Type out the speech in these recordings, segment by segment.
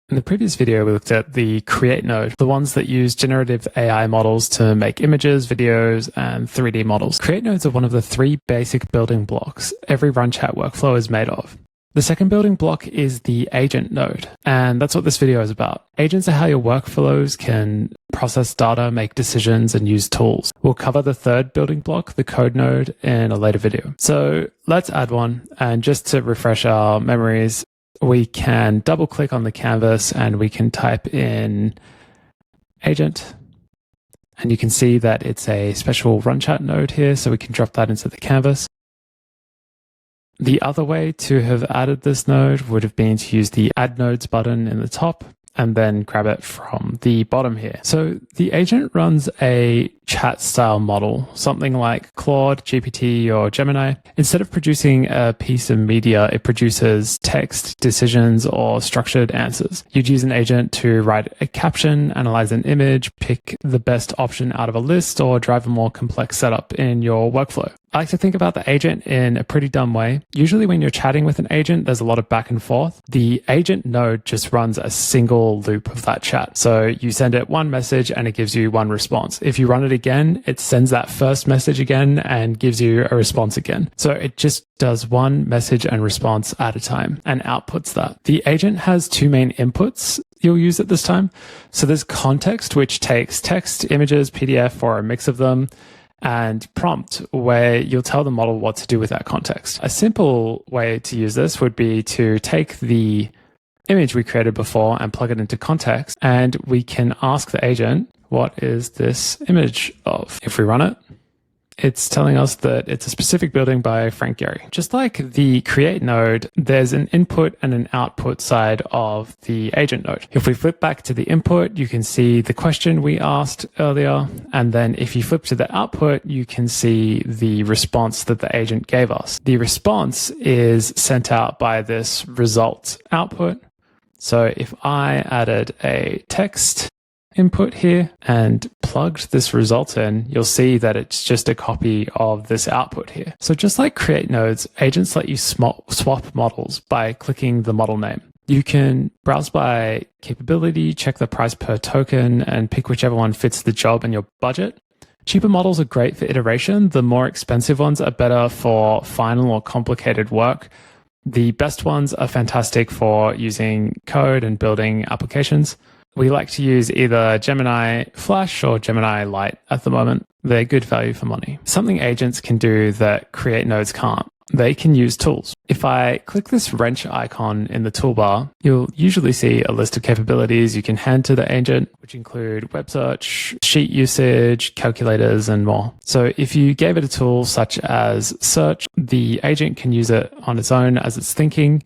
In the previous video, we looked at the Create node, the ones that use generative AI models to make images, videos, and 3D models. Create nodes are one of the three basic building blocks every Runchat workflow is made of. The second building block is the agent node, and that's what this video is about. Agents are how your workflows can process data, make decisions, and use tools. We'll cover the third building block, the code node, in a later video. So let's add one, and just to refresh our memories, we can double click on the canvas and we can type in agent. And you can see that it's a special Runchat node here, so we can drop that into the canvas. The other way to have added this node would have been to use the Add Nodes button in the top and then grab it from the bottom here. So the agent runs a chat style model, something like Claude, GPT, or Gemini. Instead of producing a piece of media, it produces text, decisions, or structured answers. You'd use an agent to write a caption, analyze an image, pick the best option out of a list, or drive a more complex setup in your workflow. I like to think about the agent in a pretty dumb way. Usually when you're chatting with an agent, there's a lot of back and forth. The agent node just runs a single loop of that chat. So you send it one message and it gives you one response. If you run it again, it sends that first message again and gives you a response again. So it just does one message and response at a time and outputs that. The agent has two main inputs you'll use at this time. So there's context, which takes text, images, PDF, or a mix of them, and prompt, where you'll tell the model what to do with that context. A simple way to use this would be to take the image we created before and plug it into context, and we can ask the agent, what is this image of? If we run it, it's telling us that it's a specific building by Frank Gehry. Just like the create node, there's an input and an output side of the agent node. If we flip back to the input, you can see the question we asked earlier. And then if you flip to the output, you can see the response that the agent gave us. The response is sent out by this result output. So if I added a text input here and plugged this result in, you'll see that it's just a copy of this output here. So just like create nodes, agents let you swap models by clicking the model name. You can browse by capability, check the price per token, and pick whichever one fits the job and your budget. Cheaper models are great for iteration. The more expensive ones are better for final or complicated work. The best ones are fantastic for using code and building applications. We like to use either Gemini Flash or Gemini Lite at the moment. They're good value for money. Something agents can do that create nodes can't. They can use tools. If I click this wrench icon in the toolbar, you'll usually see a list of capabilities you can hand to the agent, which include web search, sheet usage, calculators, and more. So if you gave it a tool such as search, the agent can use it on its own as it's thinking.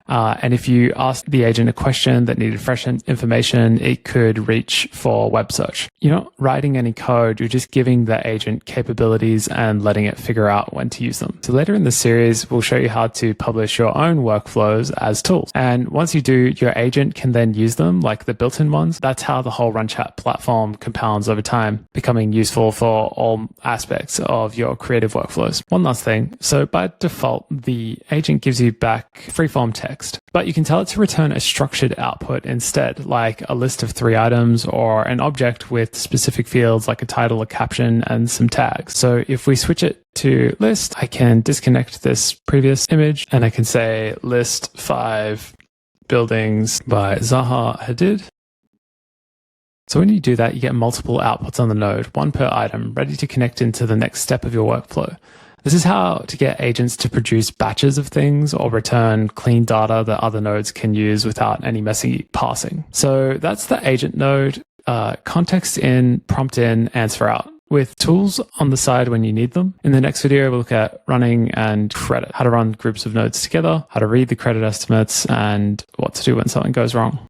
And if you ask the agent a question that needed fresh information, it could reach for web search. You're not writing any code, you're just giving the agent capabilities and letting it figure out when to use them. So later in the series, we'll show you how to publish your own workflows as tools. And once you do, your agent can then use them like the built-in ones. That's how the whole Runchat platform compounds over time, becoming useful for all aspects of your creative workflows. One last thing. So by default, the agent gives you back freeform text. But you can tell it to return a structured output instead, like a list of 3 items or an object with specific fields like a title, a caption, and some tags. So if we switch it to list, I can disconnect this previous image and I can say list 5 buildings by Zaha Hadid. So when you do that, you get multiple outputs on the node, one per item, ready to connect into the next step of your workflow. This is how to get agents to produce batches of things or return clean data that other nodes can use without any messy parsing. So that's the agent node, context in, prompt in, answer out, with tools on the side when you need them. In the next video, we'll look at running and credit, how to run groups of nodes together, how to read the credit estimates, and what to do when something goes wrong.